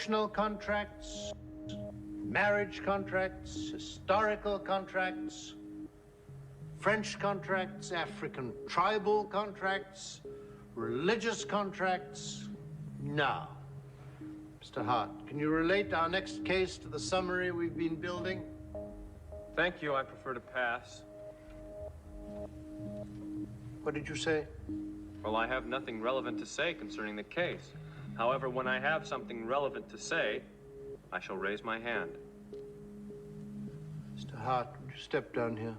contracts, marriage contracts, historical contracts, French contracts, African tribal contracts, religious contracts. Now, Mr. Hart, can you relate our next case to the summary we've been building? Thank you, I prefer to pass. What did you say? Well, I have nothing relevant to say concerning the case. However, when I have something relevant to say, I shall raise my hand. Mr. Hart, would you step down here?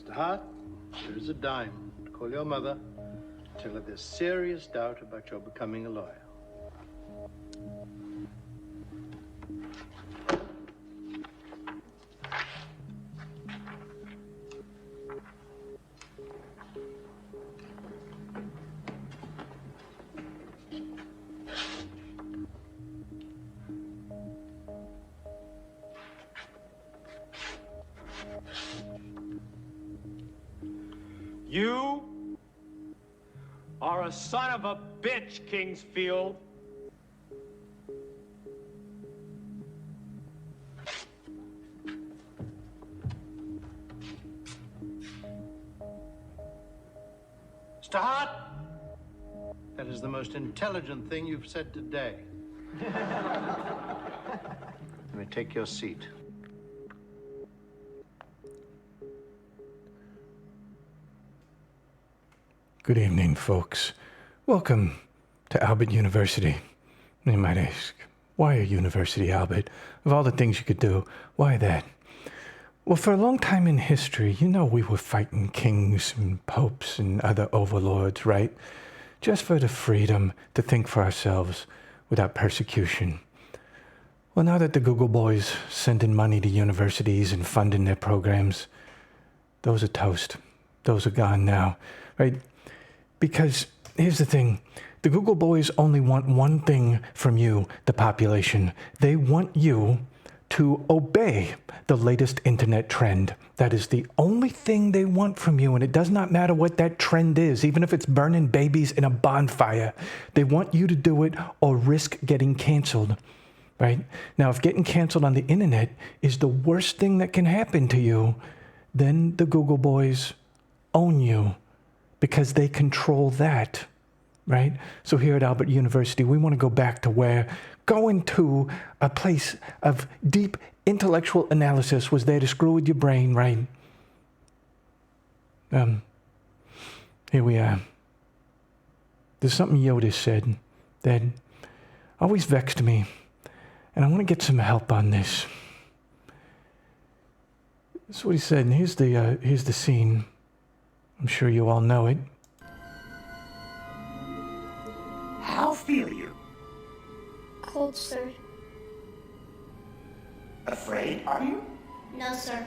Hart, here's a dime. Call your mother. Tell her there's serious doubt about your becoming a lawyer. You are a son of a bitch, Kingsfield. Mr. Hart, that is the most intelligent thing you've said today. Let me take your seat. Good evening, folks. Welcome to Albert University. You might ask, why a university, Albert? Of all the things you could do, why that? Well, for a long time in history, you know we were fighting kings and popes and other overlords, right? Just for the freedom to think for ourselves without persecution. Well, now that the Google boys sending money to universities and funding their programs, those are toast. Those are gone now, right? Because here's the thing, the Google boys only want one thing from you, the population. They want you to obey the latest internet trend. That is the only thing they want from you, and it does not matter what that trend is, even if it's burning babies in a bonfire. They want you to do it or risk getting canceled, right? Now, if getting canceled on the internet is the worst thing that can happen to you, then the Google boys own you, because they control that, right? So here at Albert University, we want to go back to where going to a place of deep intellectual analysis was there to screw with your brain, right? Here we are. There's something Yoda said that always vexed me, and I want to get some help on this. That's what he said, and here's the scene. I'm sure you all know it. How feel you? Cold, sir. Afraid, are you? No, sir.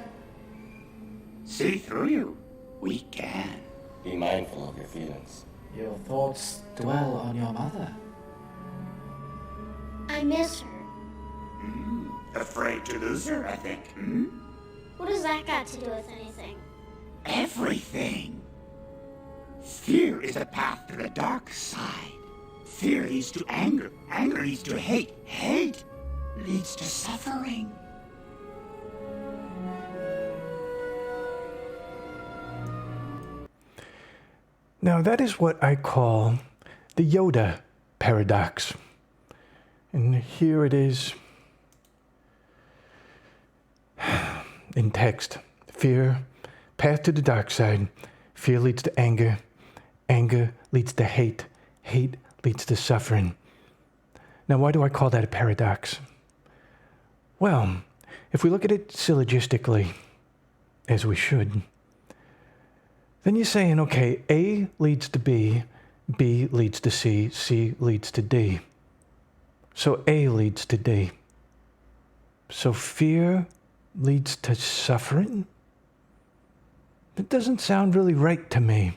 See through you. We can. Be mindful of your feelings. Your thoughts dwell on your mother. I miss her. Afraid to lose her, I think. What does that got to do with anything? Everything. Fear is a path to the dark side. Fear leads to anger. Anger leads to hate. Hate leads to suffering. Now, that is what I call the Yoda Paradox. And here it is in text. Fear, path to the dark side. Fear leads to anger. Anger leads to hate. Hate leads to suffering. Now, why do I call that a paradox? Well, if we look at it syllogistically, as we should, then you're saying, okay, A leads to B, B leads to C, C leads to D. So A leads to D. So fear leads to suffering? It doesn't sound really right to me.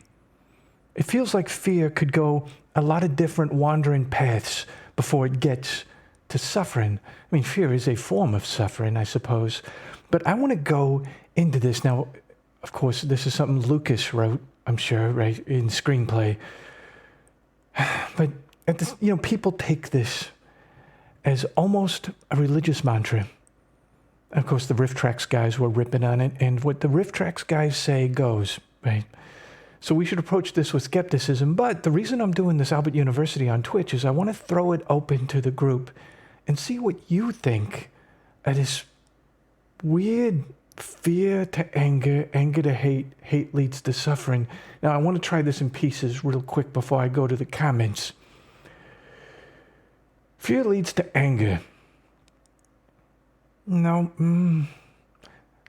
It feels like fear could go a lot of different wandering paths before it gets to suffering. I mean, fear is a form of suffering, I suppose. But I want to go into this. Now, of course, this is something Lucas wrote, I'm sure, right, in screenplay. But, people take this as almost a religious mantra. Of course, the Riff Tracks guys were ripping on it, and what the Riff Tracks guys say goes, right? So we should approach this with skepticism, but the reason I'm doing this Albert University on Twitch is I want to throw it open to the group and see what you think of this weird fear to anger, anger to hate, hate leads to suffering. Now, I want to try this in pieces real quick before I go to the comments. Fear leads to anger. No,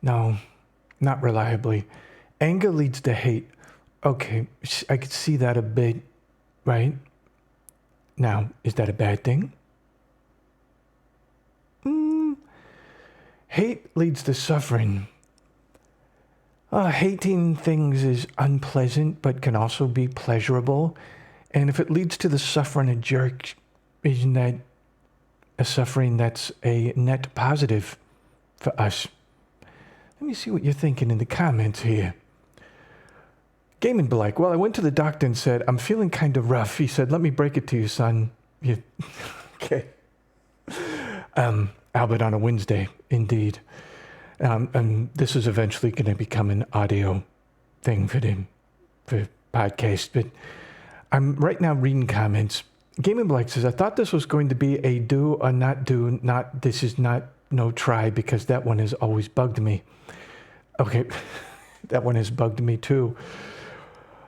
not reliably. Anger leads to hate. Okay, I could see that a bit, right? Now, is that a bad thing? Hate leads to suffering. Hating things is unpleasant, but can also be pleasurable. And if it leads to the suffering of jerks, isn't that a suffering that's a net positive for us? Let me see what you're thinking in the comments here. Gaming Blake, well, I went to the doctor and said, I'm feeling kind of rough. He said, let me break it to you, son. Okay. Albert on a Wednesday, indeed. And this is eventually going to become an audio thing for podcast. But I'm right now reading comments. Gaming Blake says, I thought this was going to be a do or not do, not this is not no try, because that one has always bugged me. Okay, that one has bugged me too.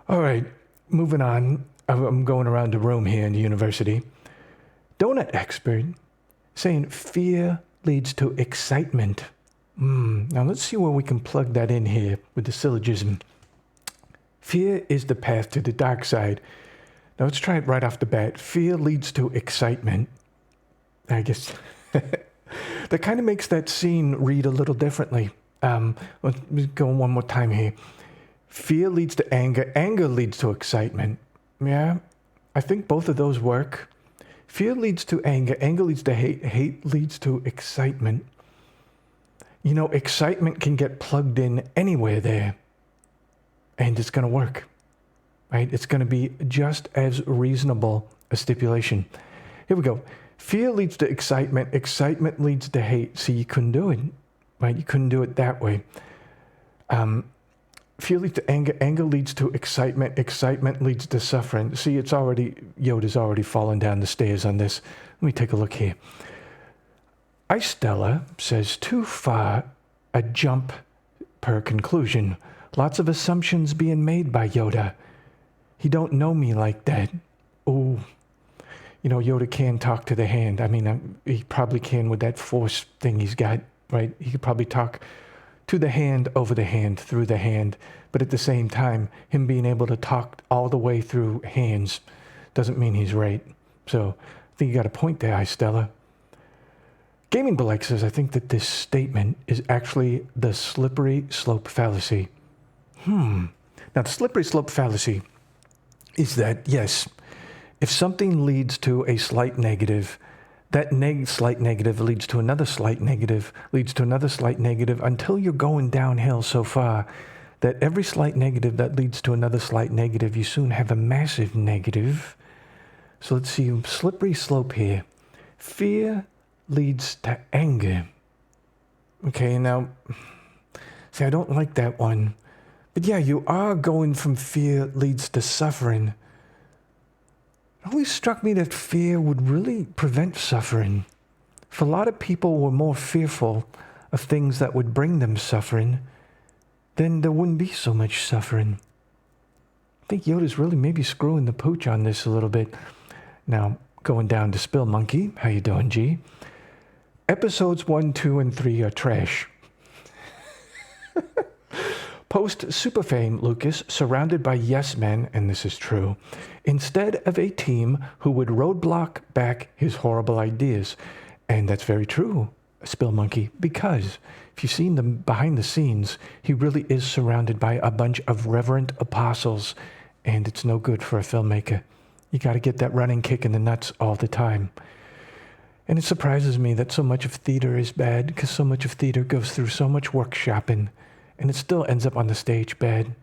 All right, moving on. I'm going around the room here in the university. Donut expert saying fear leads to excitement. Now let's see where we can plug that in here with the syllogism. Fear is the path to the dark side. Now let's try it right off the bat. Fear leads to excitement. I guess that kind of makes that scene read a little differently. Let's go one more time here. Fear leads to anger. Anger leads to excitement. Yeah, I think both of those work. Fear leads to anger. Anger leads to hate. Hate leads to excitement. You know, excitement can get plugged in anywhere there, and it's going to work, right? It's going to be just as reasonable a stipulation. Here we go. Fear leads to excitement. Excitement leads to hate. See, you couldn't do it, right? You couldn't do it that way. Fear leads to anger. Anger leads to excitement. Excitement leads to suffering. See, Yoda's already fallen down the stairs on this. Let me take a look here. Stella says, too far a jump per conclusion. Lots of assumptions being made by Yoda. He don't know me like that. Oh, Yoda can talk to the hand. I mean, he probably can with that force thing he's got, right? He could probably talk to the hand, over the hand, through the hand. But at the same time, him being able to talk all the way through hands doesn't mean he's right. So I think you got a point there, Stella. Gaming Belike says, I think that this statement is actually the slippery slope fallacy. Now, the slippery slope fallacy is that, yes, if something leads to a slight negative, that slight negative leads to another slight negative, leads to another slight negative, until you're going downhill so far that every slight negative that leads to another slight negative, you soon have a massive negative. So let's see, slippery slope here. Fear leads to anger. Okay, now, see, I don't like that one. But yeah, you are going from fear leads to suffering. It always struck me that fear would really prevent suffering. If a lot of people were more fearful of things that would bring them suffering, then there wouldn't be so much suffering. I think Yoda's really maybe screwing the pooch on this a little bit. Now, going down to Spill Monkey. How you doing, G? Episodes 1, 2, and 3 are trash. Post super fame Lucas surrounded by yes men, and this is true, instead of a team who would roadblock back his horrible ideas. And that's very true, Spill Monkey, because if you've seen them behind the scenes, he really is surrounded by a bunch of reverent apostles and it's no good for a filmmaker. You got to get that running kick in the nuts all the time. And it surprises me that so much of theater is bad, because so much of theater goes through so much workshopping, and it still ends up on the stage bad.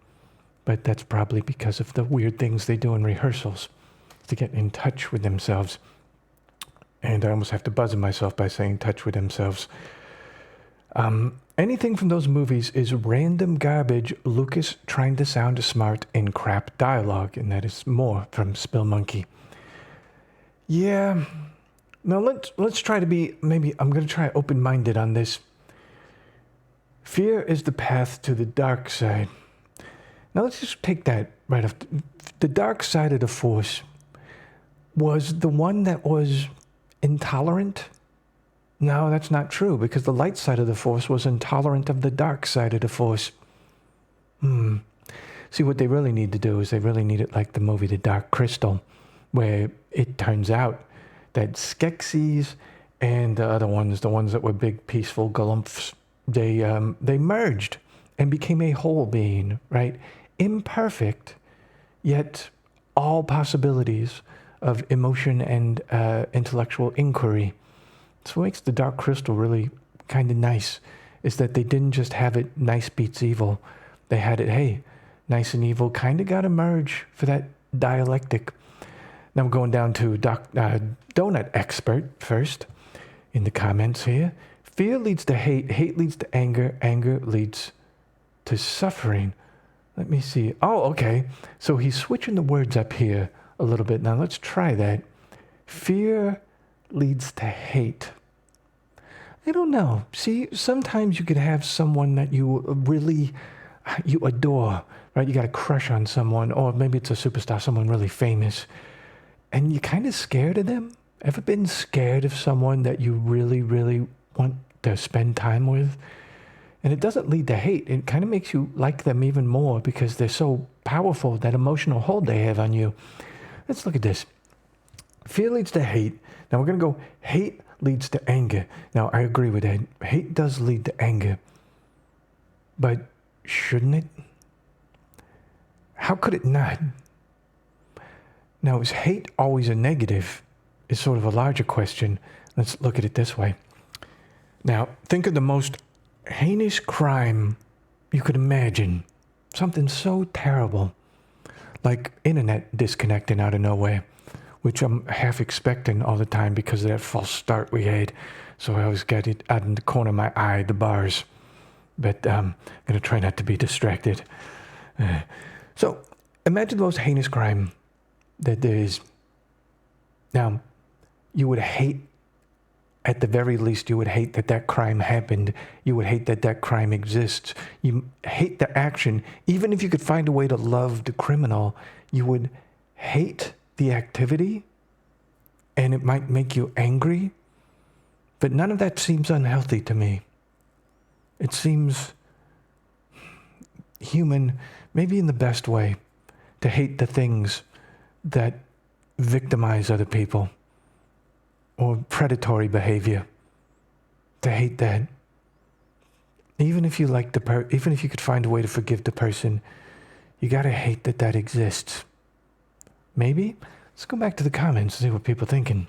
But that's probably because of the weird things they do in rehearsals to get in touch with themselves. And I almost have to buzz myself by saying touch with themselves. Anything from those movies is random garbage, Lucas trying to sound smart in crap dialogue, and that is more from Spill Monkey. Yeah. Now let's try to be, maybe I'm going to try open-minded on this. Fear is the path to the dark side. Now let's just take that right off. The dark side of the Force was the one that was intolerant. No, that's not true, because the light side of the Force was intolerant of the dark side of the Force. See, what they really need to do is they really need it like the movie The Dark Crystal, where it turns out that Skeksis and the other ones, the ones that were big, peaceful galumphs, they merged and became a whole being, right? Imperfect, yet all possibilities of emotion and intellectual inquiry. So what makes the Dark Crystal really kind of nice is that they didn't just have it nice beats evil. They had it, hey, nice and evil kind of got to merge for that dialectic. Now we're going down to Donut Expert first in the comments here. Fear leads to hate, hate leads to anger, anger leads to suffering. Let me see. Oh, okay. So he's switching the words up here a little bit. Now let's try that. Fear leads to hate. I don't know. See, sometimes you could have someone that you adore, right? You got a crush on someone, or maybe it's a superstar, someone really famous, and you're kind of scared of them. Ever been scared of someone that you really, really want to spend time with? And it doesn't lead to hate. It kind of makes you like them even more because they're so powerful, that emotional hold they have on you. Let's look at this. Fear leads to hate. Now we're going to go hate leads to anger. Now I agree with that. Hate does lead to anger. But shouldn't it? How could it not? Now is hate always a negative? Is sort of a larger question. Let's look at it this way. Now think of the most heinous crime you could imagine. Something so terrible. Like internet disconnecting out of nowhere, which I'm half expecting all the time because of that false start we had. So I always get it out in the corner of my eye, the bars. But I'm going to try not to be distracted. So imagine the most heinous crime that there is. Now, you would hate, at the very least, you would hate that that crime happened. You would hate that that crime exists. You hate the action. Even if you could find a way to love the criminal, you would hate the activity, and it might make you angry. But none of that seems unhealthy to me. It seems human, maybe in the best way, to hate the things that victimize other people or predatory behavior. To hate that. Even if you like even if you could find a way to forgive the person, you gotta hate that that exists. Maybe? Let's go back to the comments and see what people are thinking.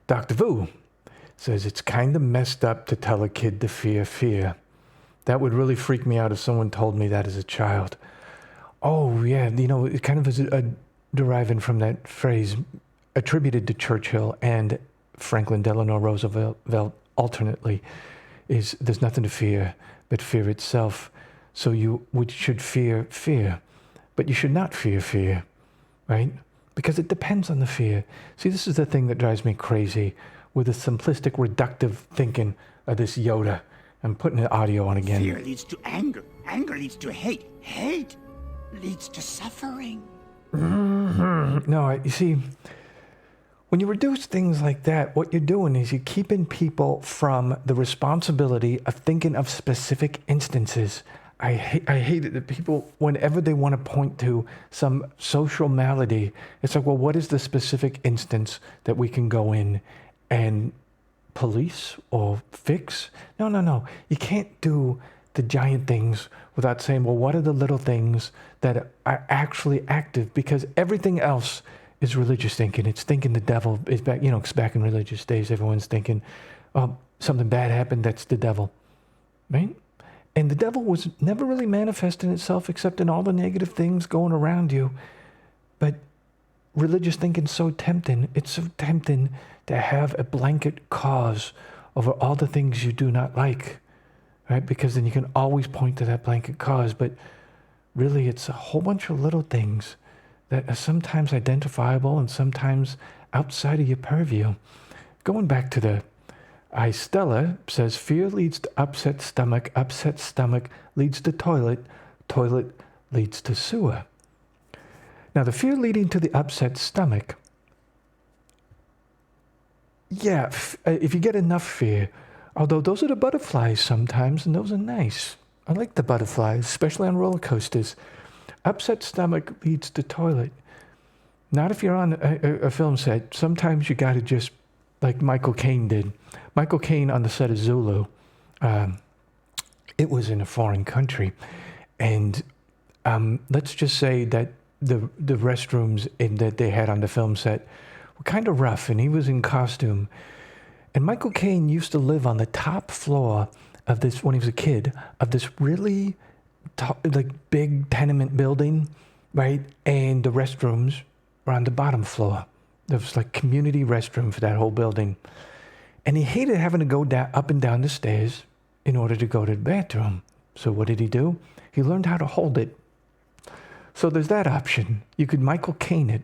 Dr. Vu says it's kind of messed up to tell a kid to fear fear. That would really freak me out if someone told me that as a child. Oh, yeah, you know, it kind of is deriving from that phrase attributed to Churchill and Franklin Delano Roosevelt alternately, is there's nothing to fear but fear itself. So you should fear fear, but you should not fear fear, right? Because it depends on the fear. See, this is the thing that drives me crazy with the simplistic, reductive thinking of this Yoda. I'm putting the audio on again. Fear leads to anger. Anger leads to hate. Hate leads to suffering. No, you see, when you reduce things like that, what you're doing is you're keeping people from the responsibility of thinking of specific instances. I hate it that people, whenever they want to point to some social malady, it's like, well, what is the specific instance that we can go in and police or fix? No. You can't do the giant things without saying, well, what are the little things that are actually active? Because everything else is religious thinking. It's thinking the devil is back. It's back in religious days. Everyone's thinking, oh, something bad happened. That's the devil, right? And the devil was never really manifesting itself except in all the negative things going around you. But religious thinking's so tempting. It's so tempting to have a blanket cause over all the things you do not like, right? Because then you can always point to that blanket cause. But really, it's a whole bunch of little things that are sometimes identifiable and sometimes outside of your purview. Going back to the Stella says, fear leads to upset stomach leads to toilet leads to sewer. Now, the fear leading to the upset stomach, yeah, if you get enough fear, although those are the butterflies sometimes, and those are nice. I like the butterflies, especially on roller coasters. Upset stomach leads to toilet. Not if you're on a film set. Sometimes you got to just, like Michael Caine did. Michael Caine on the set of Zulu, it was in a foreign country. And let's just say that the restrooms that they had on the film set were kind of rough, and he was in costume. And Michael Caine used to live on the top floor of this, when he was a kid, of this really big tenement building, right? And the restrooms were on the bottom floor. There was like community restroom for that whole building. And he hated having to go up and down the stairs in order to go to the bathroom. So what did he do? He learned how to hold it. So there's that option. You could Michael Caine it,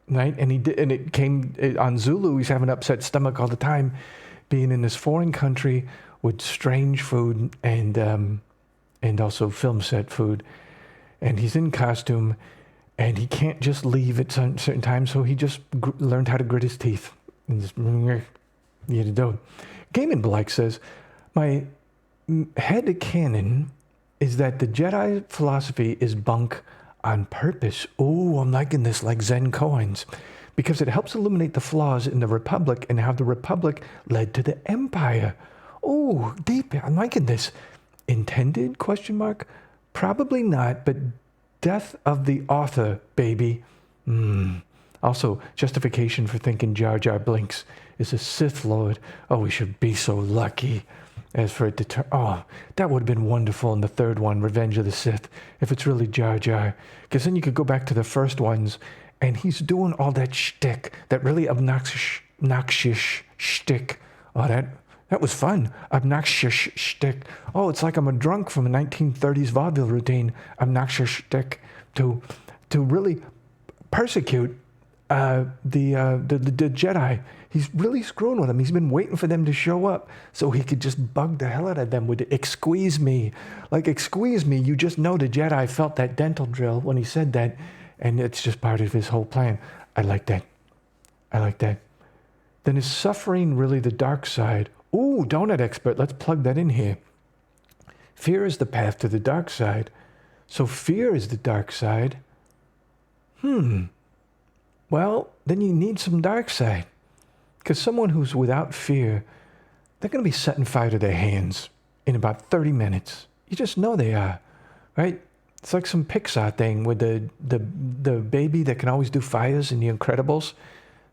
right? And he did, and it came on Zulu. He's having an upset stomach all the time, being in this foreign country with strange food and also film set food. And he's in costume, and he can't just leave at certain times. So he just learned how to grit his teeth. And just, you had to do it. Gaiman Blake says, my headcanon is that the Jedi philosophy is bunk on purpose. Oh, I'm liking this, like Zen koans, because it helps illuminate the flaws in the Republic and how the Republic led to the Empire. Oh, deep. I'm liking this. Intended? ? Probably not, but death of the author, baby. Also, justification for thinking Jar Jar Binks is a Sith Lord. Oh, we should be so lucky. As for it to oh, that would have been wonderful in the third one, Revenge of the Sith, if it's really Jar Jar. Because then you could go back to the first ones, and he's doing all that shtick, that really obnoxious shtick. Oh, that was fun. Obnoxious shtick. Oh, it's like I'm a drunk from a 1930s vaudeville routine. Obnoxious shtick to really persecute the Jedi. He's really screwing with them. He's been waiting for them to show up so he could just bug the hell out of them with "excuse me." Like, excuse me, you just know the Jedi felt that dental drill when he said that, and it's just part of his whole plan. I like that. Then is suffering really the dark side? Ooh, donut expert, let's plug that in here. Fear is the path to the dark side. So fear is the dark side. Well, then you need some dark side. Because someone who's without fear, they're going to be setting fire to their hands in about 30 minutes. You just know they are, right? It's like some Pixar thing with the baby that can always do fires in The Incredibles.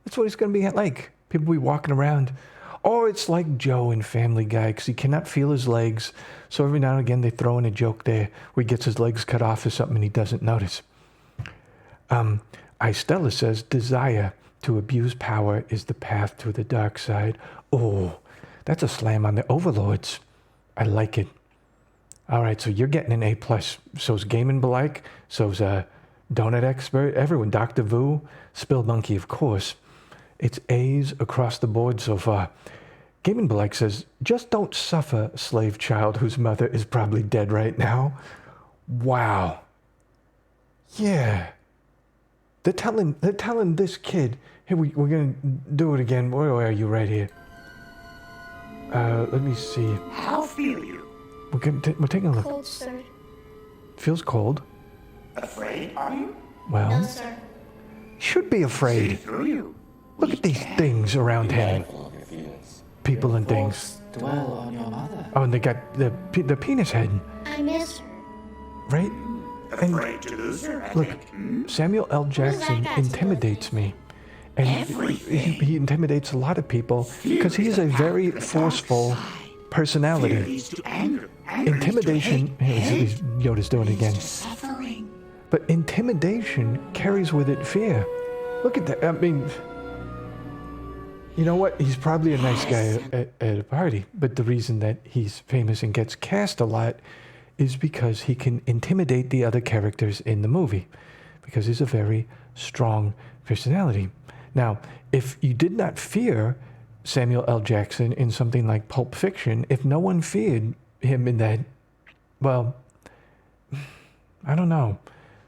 That's what it's going to be like. People will be walking around. Or it's like Joe in Family Guy, because he cannot feel his legs. So every now and again they throw in a joke there where he gets his legs cut off or something and he doesn't notice. Stella says, desire to abuse power is the path to the dark side. Oh, that's a slam on the overlords. I like it. All right, so you're getting an A+. So's Gaiman Blake, so's Donut Expert, everyone, Dr. Vu, Spilled Monkey, of course. It's A's across the board so far. Gaiman Blake says, just don't suffer, slave child whose mother is probably dead right now. Wow. Yeah. They're telling this kid, hey, we're going to do it again. Where are you? Right here. Let me see. How feel you? We're taking a look. Cold, sir. Feels cold. Afraid, are you? Well, No, sir. should be See afraid. through you. Look at these things around Be him. mindful of your feelings. People and things. Thoughts dwell on your mother? Oh, and they got the penis head, I miss her. right? And Afraid to lose her, I look, think. Samuel L. Jackson got to do with intimidates me. And Everything. he intimidates a lot of people because he is a very forceful Fear personality. leads to anger. Anger Intimidation, leads to hate. Yoda's doing it Leads again. to suffering. But intimidation carries with it fear. Look at that. I mean, you know what? He's probably a nice guy at a party, but the reason that he's famous and gets cast a lot is because he can intimidate the other characters in the movie, because he's a very strong personality. Now, if you did not fear Samuel L. Jackson in something like Pulp Fiction, if no one feared him in that, well, I don't know.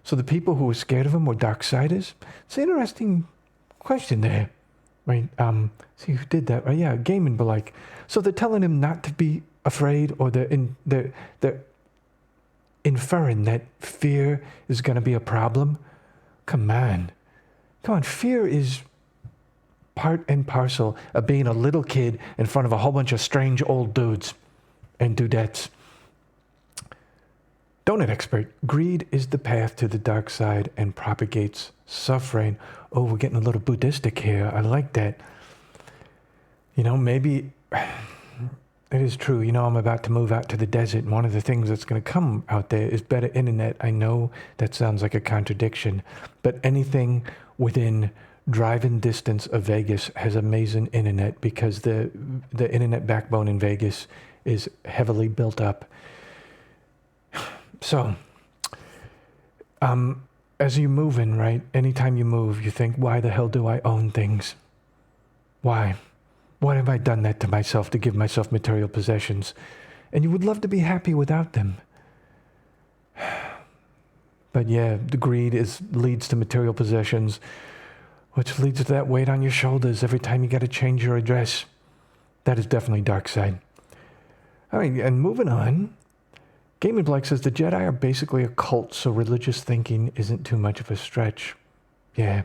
So the people who were scared of him were Darksiders? It's an interesting question there, right? See who did that? Yeah, Gaiman, but like, so they're telling him not to be afraid, or they're inferring that fear is going to be a problem. Come on, fear is part and parcel of being a little kid in front of a whole bunch of strange old dudes and dudettes. Donut expert, greed is the path to the dark side and propagates suffering. Oh, we're getting a little Buddhistic here. I like that. You know, maybe it is true. You know, I'm about to move out to the desert, and one of the things that's going to come out there is better internet. I know that sounds like a contradiction, but anything within driving distance of Vegas has amazing internet, because the internet backbone in Vegas is heavily built up. So, as you move in, right, anytime you move, you think, why the hell do I own things? Why? Why have I done that to myself, to give myself material possessions? And you would love to be happy without them. But yeah, the greed leads to material possessions, which leads to that weight on your shoulders every time you got to change your address. That is definitely dark side. All right, and moving on. Gaiman Black says the Jedi are basically a cult, so religious thinking isn't too much of a stretch. Yeah,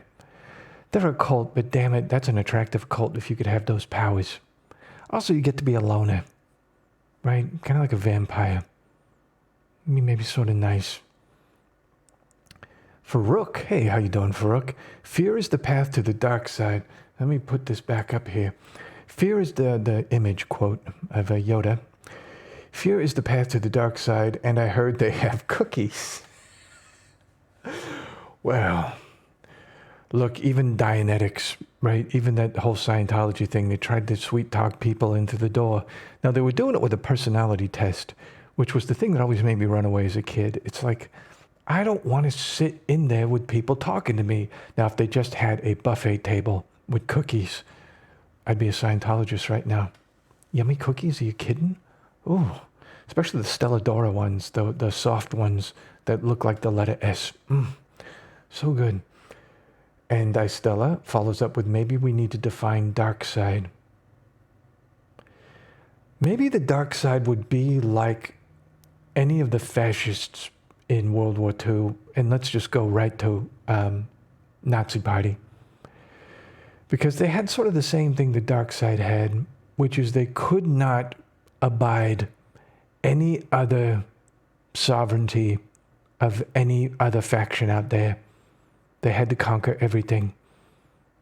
they're a cult, but damn it, that's an attractive cult if you could have those powers. Also, you get to be a loner, right? Kind of like a vampire. I mean, maybe sort of nice. Farouk, hey, how you doing, Farouk? Fear is the path to the dark side. Let me put this back up here. Fear is the image quote of Yoda. Fear is the path to the dark side, and I heard they have cookies. Well, look, even Dianetics, right? Even that whole Scientology thing, they tried to sweet talk people into the door. Now, they were doing it with a personality test, which was the thing that always made me run away as a kid. It's like, I don't want to sit in there with people talking to me. Now, if they just had a buffet table with cookies, I'd be a Scientologist right now. Yummy cookies? Are you kidding? Ooh, especially the Stelladora ones, the soft ones that look like the letter S. So good. And Stella follows up with, maybe we need to define dark side. Maybe the dark side would be like any of the fascists in World War II, and let's just go right to Nazi Party. Because they had sort of the same thing the dark side had, which is they could not abide any other sovereignty of any other faction out there. They had to conquer everything.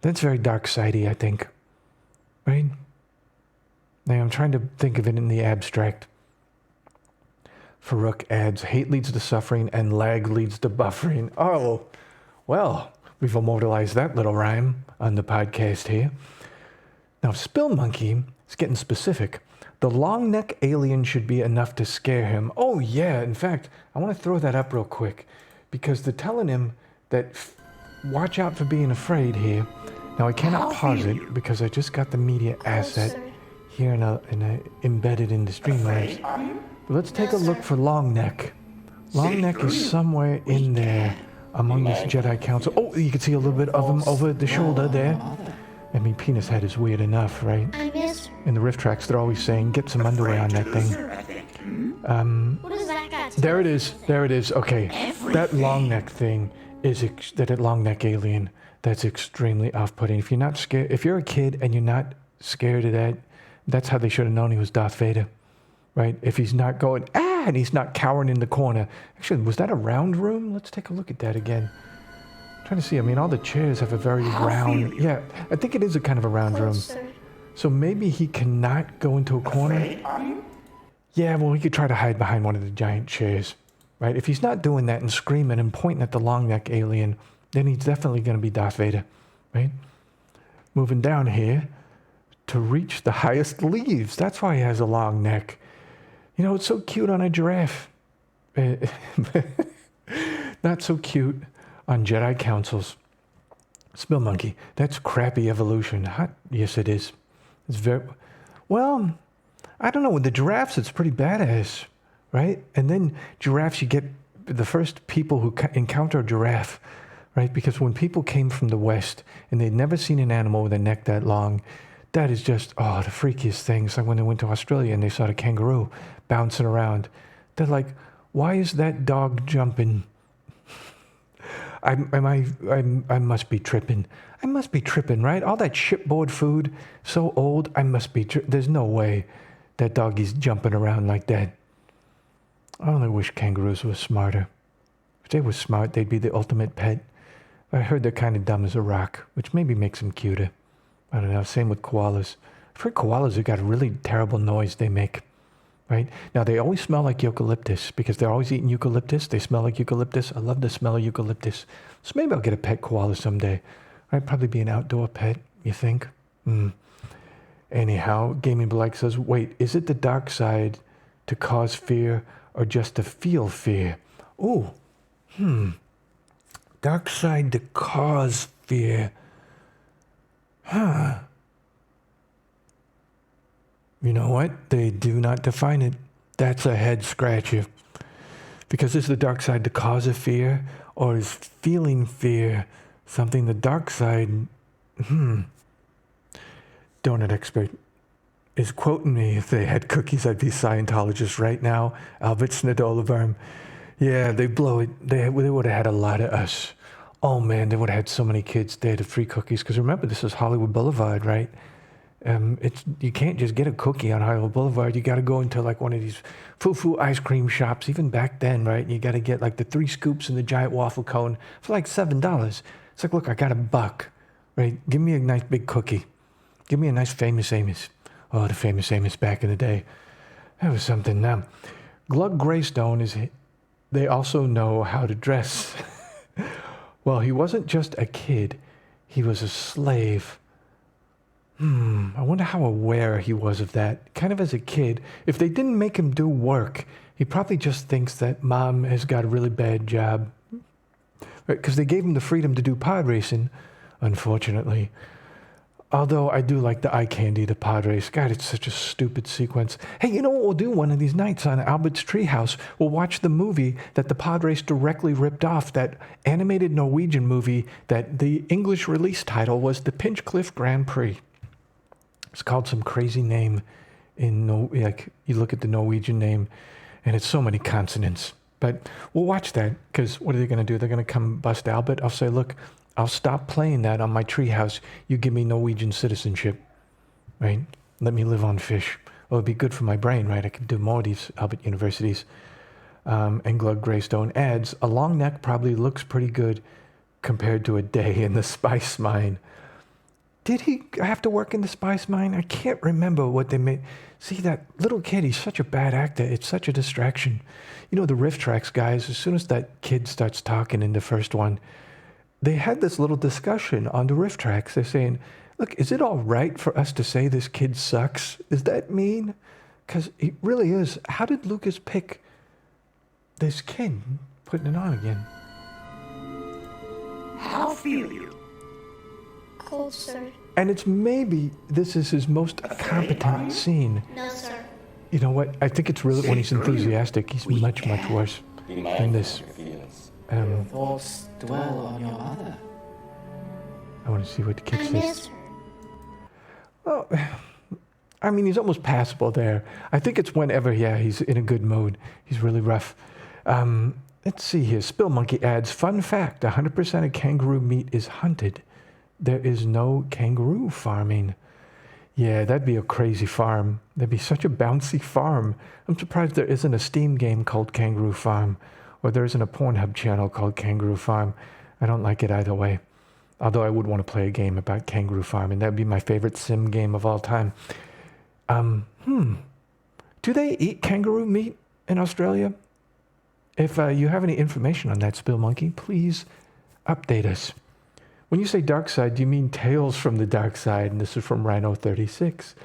That's very dark-sidey, I think. Right? Now, I'm trying to think of it in the abstract. Farouk adds, hate leads to suffering and lag leads to buffering. Oh, well, we've immortalized that little rhyme on the podcast here. Now, Spill Monkey is getting specific. The long neck alien should be enough to scare him. Oh, yeah. In fact, I want to throw that up real quick, because they're telling him that watch out for being afraid here. Now, I cannot pause it because I just got the media asset here in a embedded in the Streamlabs. But let's take a look for long neck. Long neck is somewhere in there among this Jedi Council. Oh, you can see a little bit of him over the shoulder there. I mean, penis head is weird enough, right? I miss her. In the riff tracks, they're always saying, get some underwear on that thing. What does that got to do There it with is. There it is. Okay. That long neck thing is, that long neck alien, that's extremely off-putting. If you're not scared, if you're a kid and you're not scared of that, That's how they should have known he was Darth Vader, right? If he's not going, and he's not cowering in the corner. Actually, was that a round room? Let's take a look at that again. I'm trying to see, I mean, all the chairs have a very round, yeah, I think it is a kind of a round room. Closer. So maybe he cannot go into a corner. Yeah, well, he could try to hide behind one of the giant chairs, right? If he's not doing that and screaming and pointing at the long neck alien, then he's definitely going to be Darth Vader, right? Moving down here to reach the highest leaves. That's why he has a long neck. You know, it's so cute on a giraffe. Not so cute on Jedi councils. Spill monkey. That's crappy evolution. Yes, it is. It's very... Well, I don't know. With the giraffes, it's pretty badass, right? And then giraffes, you get the first people who encounter a giraffe, right? Because when people came from the West and they'd never seen an animal with a neck that long, that is just, the freakiest thing. It's like when they went to Australia and they saw the kangaroo bouncing around. They're like, why is that dog jumping? I must be tripping. I must be tripping, right? All that shipboard food, so old, I must be there's no way that doggy's jumping around like that. I only wish kangaroos were smarter. If they were smart, they'd be the ultimate pet. I heard they're kind of dumb as a rock, which maybe makes them cuter. I don't know, same with koalas. I've heard koalas have got a really terrible noise they make, right? Now, they always smell like eucalyptus because they're always eating eucalyptus. They smell like eucalyptus. I love the smell of eucalyptus. So maybe I'll get a pet koala someday. I'd probably be an outdoor pet, you think? Anyhow, Gaming Black says, wait, is it the dark side to cause fear or just to feel fear? Dark side to cause fear. You know what? They do not define it. That's a head scratcher. Because is the dark side the cause of fear, or is feeling fear something the dark side, donut expert, is quoting me. If they had cookies, I'd be Scientologist right now. Albert Snidolaverm. Yeah, they blow it. They would have had a lot of us. Oh man, they would have had so many kids. They had free cookies. Because remember, this is Hollywood Boulevard, right? You can't just get a cookie on Hollywood Boulevard. You got to go into like one of these foo-foo ice cream shops, even back then, right? And you got to get like the 3 scoops and the giant waffle cone for like $7. It's like, look, I got $1, right? Give me a nice big cookie. Give me a nice Famous Amos. Oh, the Famous Amos back in the day. That was something. Now, Glug Greystone they also know how to dress. Well, he wasn't just a kid. He was a slave. I wonder how aware he was of that. Kind of as a kid, if they didn't make him do work, he probably just thinks that mom has got a really bad job. Because they gave him the freedom to do pod racing, unfortunately. Although I do like the eye candy, the pod race. God, it's such a stupid sequence. Hey, you know what we'll do one of these nights on Albert's Treehouse? We'll watch the movie that the pod race directly ripped off, that animated Norwegian movie that the English release title was The Pinchcliffe Grand Prix. It's called some crazy name like you look at the Norwegian name and it's so many consonants. But we'll watch that because what are they going to do? They're going to come bust Albert. I'll say, look, I'll stop playing that on my treehouse. You give me Norwegian citizenship, right? Let me live on fish. Well, it'd be good for my brain, right? I could do more of these Albert universities. And Glug Greystone adds, a long neck probably looks pretty good compared to a day in the spice mine. Did he have to work in the spice mine? I can't remember what they made. See, that little kid, he's such a bad actor. It's such a distraction. You know, the riff tracks guys, as soon as that kid starts talking in the first one, they had this little discussion on the riff tracks. They're saying, look, is it all right for us to say this kid sucks? Is that mean? Because it really is. How did Lucas pick this kid? Putting it on again. How feel you? Cold, sir. And it's maybe this is his most competent scene. No, sir. You know what? I think it's really when he's enthusiastic, he's much, much worse Be than mindful this. of your feelings. Your thoughts dwell on your mother. I want to see what the kid I says. miss her. Well, I mean, he's almost passable there. I think it's whenever, he's in a good mood. He's really rough. Let's see here. Spill Monkey adds, fun fact, 100% of kangaroo meat is hunted. There is no kangaroo farming. Yeah, that'd be a crazy farm. That'd be such a bouncy farm. I'm surprised there isn't a Steam game called Kangaroo Farm, or there isn't a Pornhub channel called Kangaroo Farm. I don't like it either way. Although I would want to play a game about Kangaroo Farm, and that'd be my favorite sim game of all time. Do they eat kangaroo meat in Australia? If you have any information on that, Spill Monkey, please update us. When you say dark side, do you mean Tales from the Dark Side? And this is from Rhino36.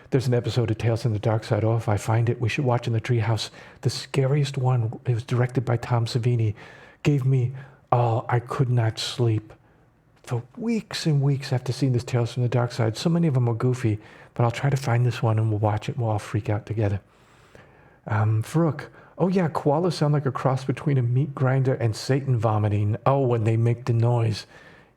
There's an episode of Tales from the Dark Side. Oh, if I find it, we should watch in the treehouse. The scariest one, it was directed by Tom Savini, gave me, I could not sleep for weeks and weeks after seeing this Tales from the Dark Side. So many of them are goofy, but I'll try to find this one and we'll watch it and we'll all freak out together. Farouk, oh yeah, koalas sound like a cross between a meat grinder and Satan vomiting. Oh, when they make the noise.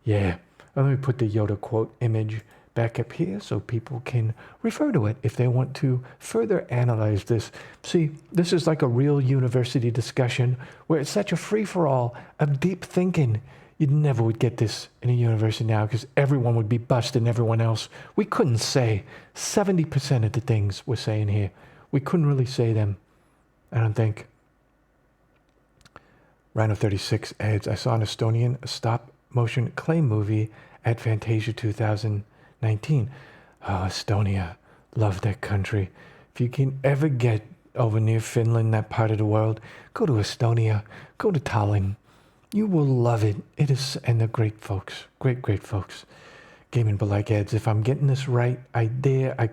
Yeah, let me put the Yoda quote image back up here so people can refer to it if they want to further analyze this. See, this is like a real university discussion where it's such a free-for-all of deep thinking. You never would get this in a university now because everyone would be busting everyone else. We couldn't say 70% of the things we're saying here. We couldn't really say them, I don't think. Rhino36 adds, I saw an Estonian stop-motion clay movie at Fantasia 2019. Oh, Estonia. Love that country. If you can ever get over near Finland, that part of the world, go to Estonia. Go to Tallinn. You will love it. It is, and they're great folks. Great, great folks. Gaming Belike adds, if I'm getting this right, I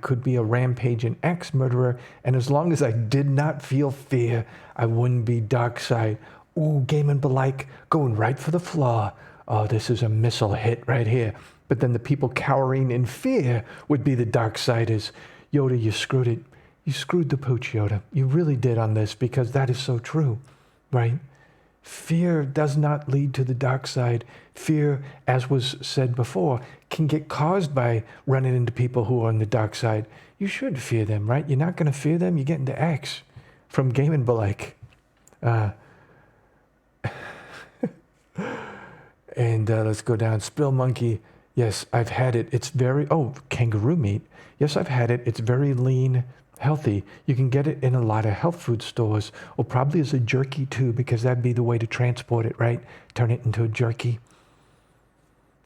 could be a rampaging ex-murderer, and as long as I did not feel fear, I wouldn't be dark side. Ooh, Gaming Belike, going right for the flaw. Oh, this is a missile hit right here. But then the people cowering in fear would be the dark siders. Yoda, you screwed it. You screwed the pooch, Yoda. You really did on this, because that is so true, right? Fear does not lead to the dark side. Fear, as was said before, can get caused by running into people who are on the dark side. You should fear them, right? You're not going to fear them, you get into X from Gaming Belike. And let's go down. Spill Monkey. Yes, I've had it. It's very... Oh, kangaroo meat. Yes, I've had it. It's very lean, healthy. You can get it in a lot of health food stores, or probably as a jerky too, because that'd be the way to transport it, right? Turn it into a jerky.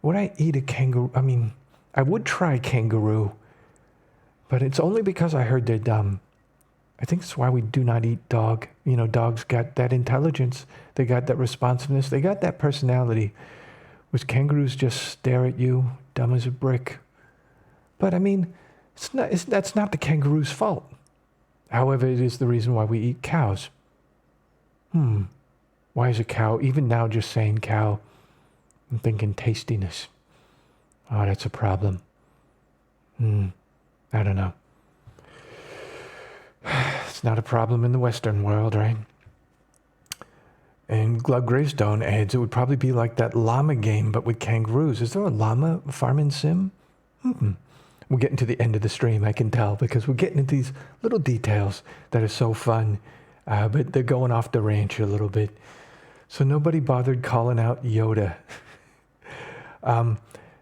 Would I eat a kangaroo? I mean, I would try kangaroo, but it's only because I heard they're dumb. I think that's why we do not eat dog. You know, dogs got that intelligence. They got that responsiveness. They got that personality. Which kangaroos just stare at you, dumb as a brick. But I mean, that's not the kangaroo's fault. However, it is the reason why we eat cows. Why is a cow, even now just saying cow, I'm thinking tastiness. Oh, that's a problem. I don't know. It's not a problem in the Western world, right? And Glug Gravestone adds, it would probably be like that llama game, but with kangaroos. Is there a llama farming sim? We're getting to the end of the stream, I can tell, because we're getting into these little details that are so fun, but they're going off the ranch a little bit. So nobody bothered calling out Yoda. No,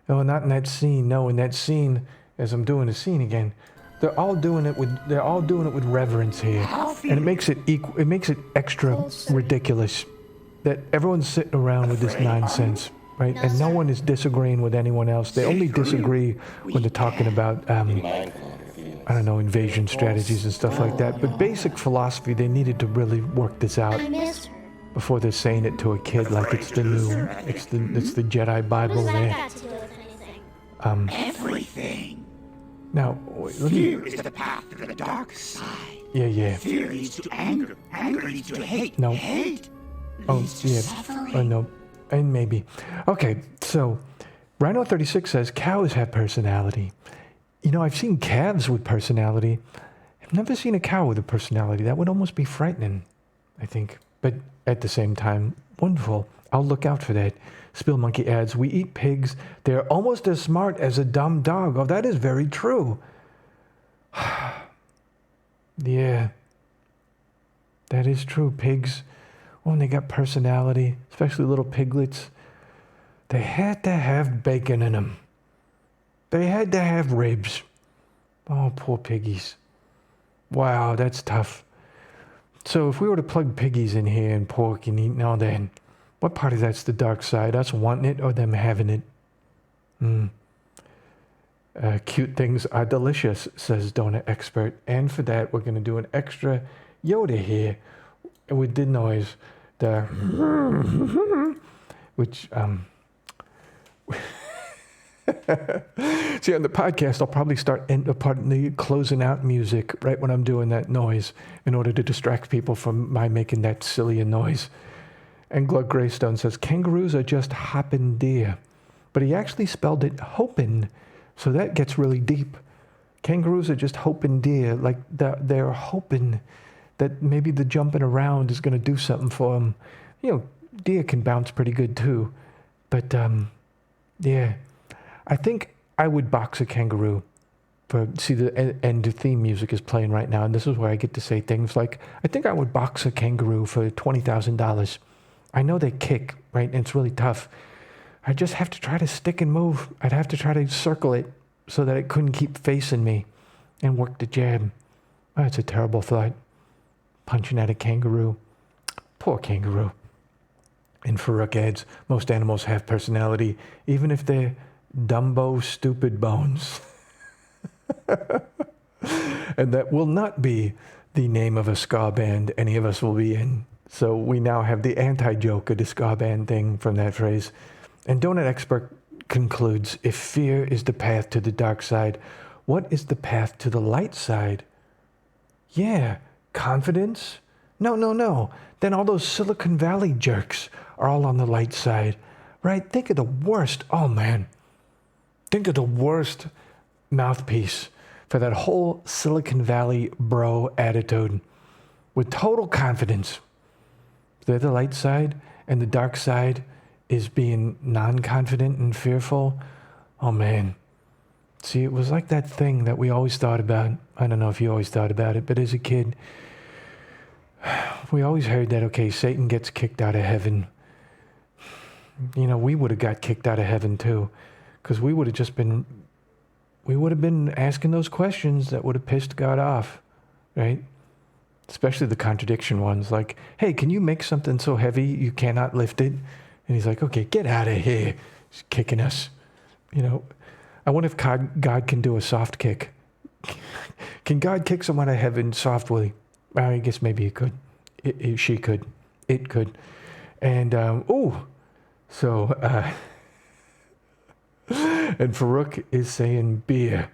not in that scene. No, in that scene, as I'm doing the scene again, they're all doing it with reverence here, and it makes it equal. It makes it extra ridiculous that everyone's sitting around with this nonsense, right? And no one is disagreeing with anyone else. They only disagree when they're talking about, I don't know, invasion strategies and stuff like that. But basic philosophy, they needed to really work this out before they're saying it to a kid like it's the the Jedi Bible there. Everything. Now, Fear is the path to the dark side. Yeah. Fear leads to anger. Anger leads to hate. No. Hate leads to suffering. No. And maybe. Okay, so Rhino36 says cows have personality. You know, I've seen calves with personality. I've never seen a cow with a personality. That would almost be frightening, I think. But at the same time, wonderful. I'll look out for that. Spill Monkey adds, we eat pigs. They're almost as smart as a dumb dog. Oh, that is very true. Yeah. That is true. Pigs, when they got personality, especially little piglets, they had to have bacon in them. They had to have ribs. Oh, poor piggies. Wow, that's tough. So if we were to plug piggies in here and pork and eating all that, what part of that's the dark side? Us wanting it or them having it? Cute things are delicious, says Donut Expert. And for that, we're going to do an extra Yoda here with the noise. The which, see, on the podcast, I'll probably start the closing out music right when I'm doing that noise in order to distract people from my making that silly noise. And Glug Greystone says, kangaroos are just hoppin' deer. But he actually spelled it hopin', so that gets really deep. Kangaroos are just hopin' deer, like they're hoping that maybe the jumping around is going to do something for them. You know, deer can bounce pretty good too. But, yeah. I think I would box a kangaroo. See, the end theme music is playing right now, and this is where I get to say things like, I think I would box a kangaroo for $20,000. I know they kick, right, and it's really tough. I just have to try to stick and move. I'd have to try to circle it so that it couldn't keep facing me and work the jab. Oh, it's a terrible thought. Punching at a kangaroo. Poor kangaroo. And Farouk adds, most animals have personality, even if they're Dumbo stupid bones. And that will not be the name of a ska band any of us will be in. So we now have the anti-joke of the ska band thing from that phrase. And Donut Expert concludes, if fear is the path to the dark side, what is the path to the light side? Yeah, confidence? No. Then all those Silicon Valley jerks are all on the light side, right? Think of the worst. Oh, man. Think of the worst mouthpiece for that whole Silicon Valley bro attitude with total confidence. They're the light side, and the dark side is being non-confident and fearful. Oh, man. See, it was like that thing that we always thought about. I don't know if you always thought about it, but as a kid, we always heard that, okay, Satan gets kicked out of heaven. You know, we would have got kicked out of heaven too, because we would have been asking those questions that would have pissed God off, right? Especially the contradiction ones, like, hey, can you make something so heavy you cannot lift it? And he's like, okay, get out of here. He's kicking us. You know, I wonder if God can do a soft kick. Can God kick someone out of heaven softly? Well, I guess maybe he could. She could. It could. And, and Farouk is saying beer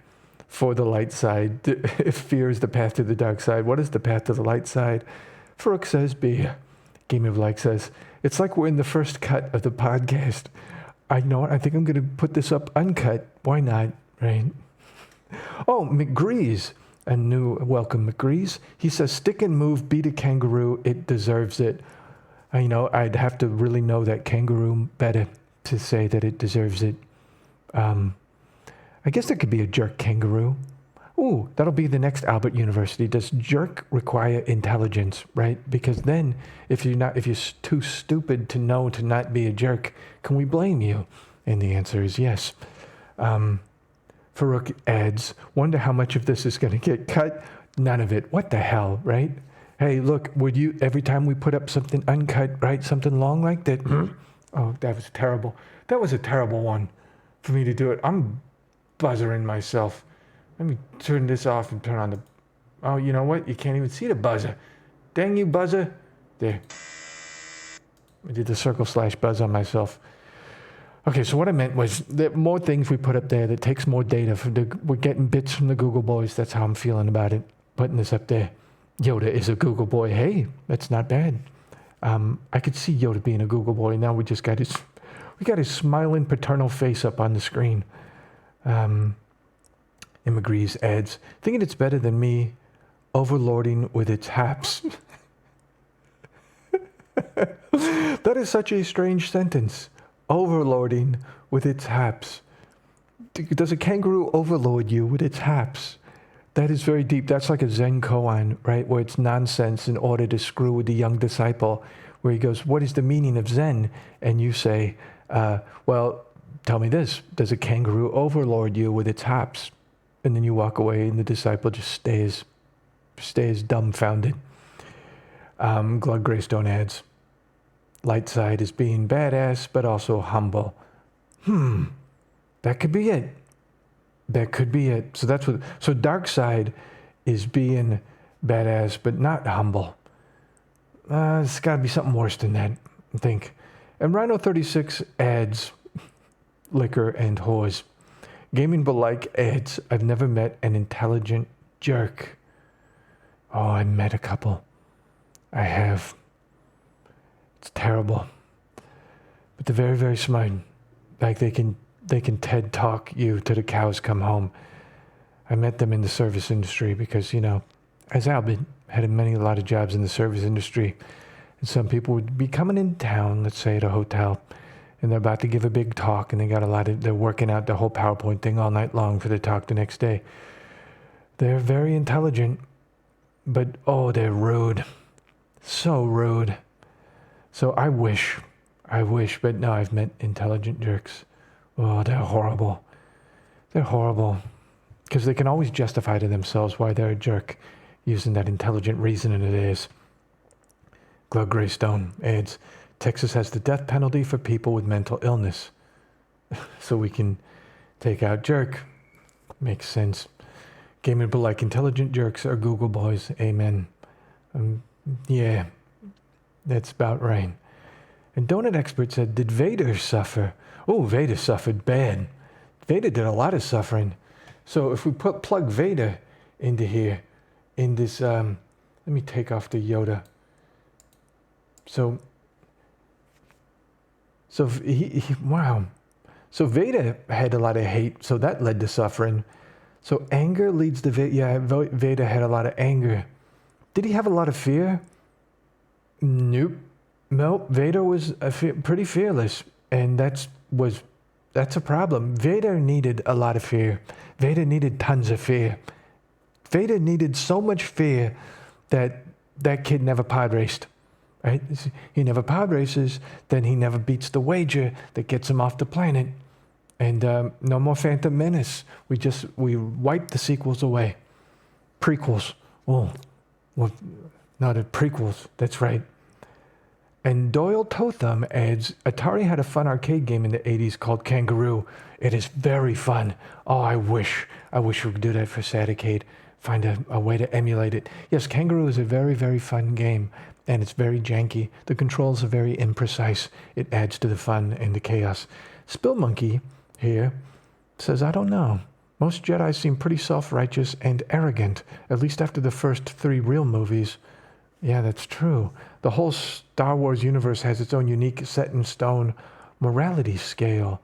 for the light side. If fear is the path to the dark side, what is the path to the light side? Farouk says beer. Game of Like says, it's like we're in the first cut of the podcast. I know it. I think I'm going to put this up uncut. Why not, right? Oh, McGree's. A new welcome, McGree's. He says, stick and move, beat a kangaroo. It deserves it. I'd have to really know that kangaroo better to say that it deserves it. I guess there could be a jerk kangaroo. Ooh, that'll be the next Albert University. Does jerk require intelligence, right? Because then, if you're too stupid to know to not be a jerk, can we blame you? And the answer is yes. Farouk adds, wonder how much of this is going to get cut? None of it. What the hell, right? Hey, look, would you, every time we put up something uncut, right, something long like that? Oh, that was terrible. That was a terrible one for me to do it. I'm buzzering myself. Let me turn this off and turn on the... Oh, you know what? You can't even see the buzzer. Dang you, buzzer. There. I did the /buzz on myself. Okay, so what I meant was that more things we put up there that takes more data. We're getting bits from the Google boys. That's how I'm feeling about it. Putting this up there. Yoda is a Google boy. Hey, that's not bad. I could see Yoda being a Google boy. Now we got his smiling paternal face up on the screen. Immigrees adds, thinking it's better than me overlording with its haps. That is such a strange sentence. Overlording with its haps. Does a kangaroo overlord you with its haps? That is very deep. That's like a Zen koan, right? Where it's nonsense in order to screw with the young disciple. Where he goes, what is the meaning of Zen? And you say, well, tell me this. Does a kangaroo overlord you with its haps? and then you walk away, and the disciple just stays dumbfounded. Glug Greystone adds, light side is being badass, but also humble. That could be it. That could be it. So dark side is being badass, but not humble. It's got to be something worse than that, I think. And Rhino36 adds liquor and whores. Gaming but like adds, I've never met an intelligent jerk. Oh, I met a couple. I have. It's terrible. But they're very, very smart. Like they can TED talk you to the cows come home. I met them in the service industry because, as Albert had a lot of jobs in the service industry, and some people would be coming in town, let's say at a hotel, and they're about to give a big talk, and they're working out the whole PowerPoint thing all night long for the talk the next day. They're very intelligent, but they're rude. So rude. So I wish, but no, I've met intelligent jerks. Oh, they're horrible. They're horrible. Because they can always justify to themselves why they're a jerk using that intelligent reasoning it is. Glug Greystone adds, Texas has the death penalty for people with mental illness. So we can take out jerk. Makes sense. Gaming but like intelligent jerks are Google boys. Amen. Yeah, that's about right. And Donut Expert said, did Vader suffer? Oh, Vader suffered bad. Vader did a lot of suffering. So if we plug Vader into here, in this, let me take off the Yoda. So wow. So Vader had a lot of hate, so that led to suffering. So anger leads to Vader. Yeah, Vader had a lot of anger. Did he have a lot of fear? Nope. Vader was pretty fearless, and that's a problem. Vader needed a lot of fear. Vader needed tons of fear. Vader needed so much fear that kid never pod raced. Right? He never pod races, then he never beats the wager that gets him off the planet. And no more Phantom Menace. We wiped the sequels away. Prequels. Oh, well, no, the prequels. That's right. And Doyle Totham adds, Atari had a fun arcade game in the 80s called Kangaroo. It is very fun. Oh, I wish we could do that for Saticade. Find a way to emulate it. Yes, Kangaroo is a very, very fun game, and it's very janky. The controls are very imprecise. It adds to the fun and the chaos. Spill Monkey here says, I don't know. Most Jedi seem pretty self-righteous and arrogant, at least after the first 3 real movies. Yeah, that's true. The whole Star Wars universe has its own unique set-in-stone morality scale.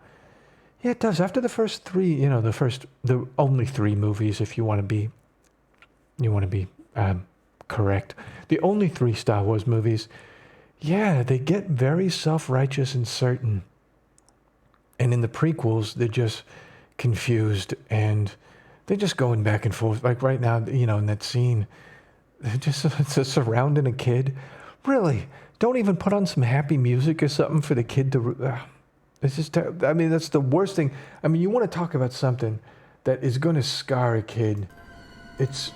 Yeah, it does. After the first 3, the only 3 movies, if you want to be correct. The only 3 Star Wars movies, yeah, they get very self-righteous and certain. And in the prequels, they're just confused, and they're just going back and forth. Like right now, in that scene, they're just surrounding a kid. Really? Don't even put on some happy music or something for the kid to... It's just... that's the worst thing. You want to talk about something that is going to scar a kid. It's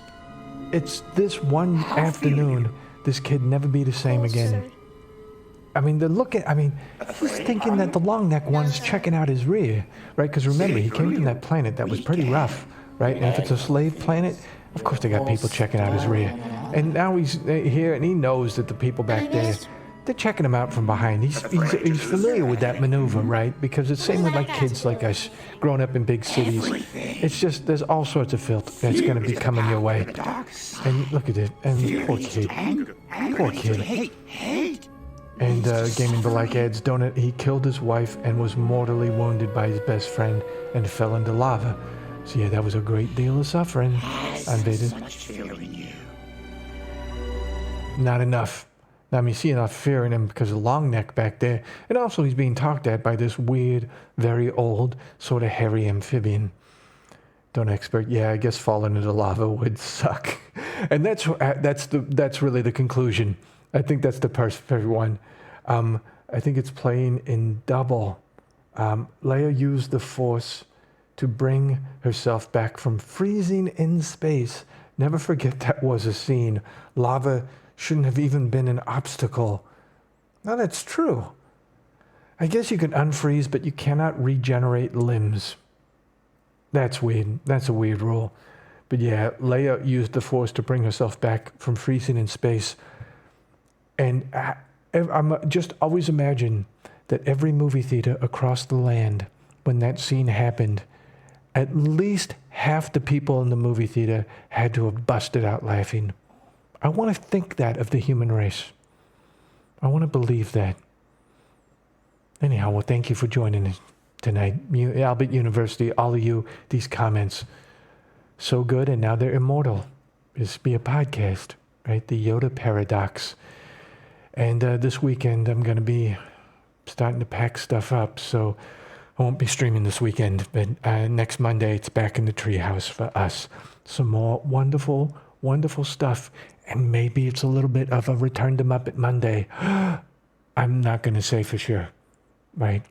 this one afternoon, this kid never be the same again. He's thinking that the long neck one's checking out his rear, right? Because remember, he came from that planet that was pretty rough, right? And if it's a slave planet, of course they got people checking out his rear. And now he's here, and he knows that the people back there, they're checking him out from behind. He's familiar with that maneuver, right? Because it's same with like kids like us, growing up in big cities. It's just, there's all sorts of filth that's going to be coming your way. And look at it, and poor kid. Poor kid. And Gaming the Like adds, he killed his wife and was mortally wounded by his best friend and fell into lava. So yeah, that was a great deal of suffering on Vader. Not enough. You see enough fear in him because of long neck back there. And also he's being talked at by this weird, very old, sort of hairy amphibian. Don't expert. Yeah, I guess falling into lava would suck. And that's really the conclusion. I think that's the perfect one. I think it's playing in double. Leia used the Force to bring herself back from freezing in space. Never forget that was a scene. Lava shouldn't have even been an obstacle. No, that's true. I guess you can unfreeze, but you cannot regenerate limbs. That's weird. That's a weird rule. But yeah, Leia used the Force to bring herself back from freezing in space. And I'm just always imagine that every movie theater across the land, when that scene happened, at least half the people in the movie theater had to have busted out laughing. I want to think that of the human race. I want to believe that. Anyhow, well, thank you for joining us tonight. Albert University, all of you, these comments, so good, and now they're immortal. This be a podcast, right? The Yoda Paradox. And this weekend, I'm going to be starting to pack stuff up, so I won't be streaming this weekend, but next Monday, it's back in the treehouse for us. Some more wonderful, wonderful stuff, and maybe it's a little bit of a Return to Muppet Monday. I'm not going to say for sure. Right.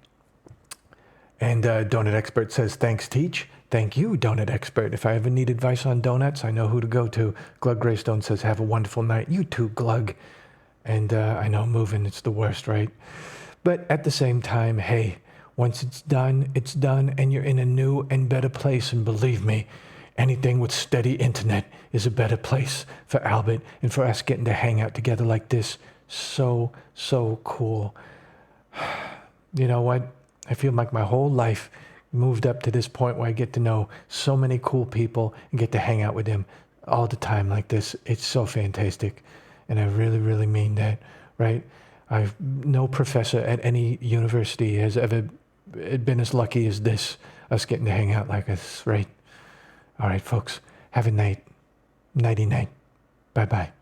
And Donut Expert says, thanks, Teach. Thank you, Donut Expert. If I ever need advice on donuts, I know who to go to. Glug Greystone says, have a wonderful night. You too, Glug. And I know moving, it's the worst, right? But at the same time, hey, once it's done, and you're in a new and better place. And believe me, anything with steady internet is a better place for Albert and for us getting to hang out together like this. So, so cool. You know what? I feel like my whole life moved up to this point where I get to know so many cool people and get to hang out with them all the time like this. It's so fantastic. And I really, really mean that, right? No professor at any university has ever been as lucky as this, us getting to hang out like this, right? All right, folks, have a night. Nighty-night. Bye-bye.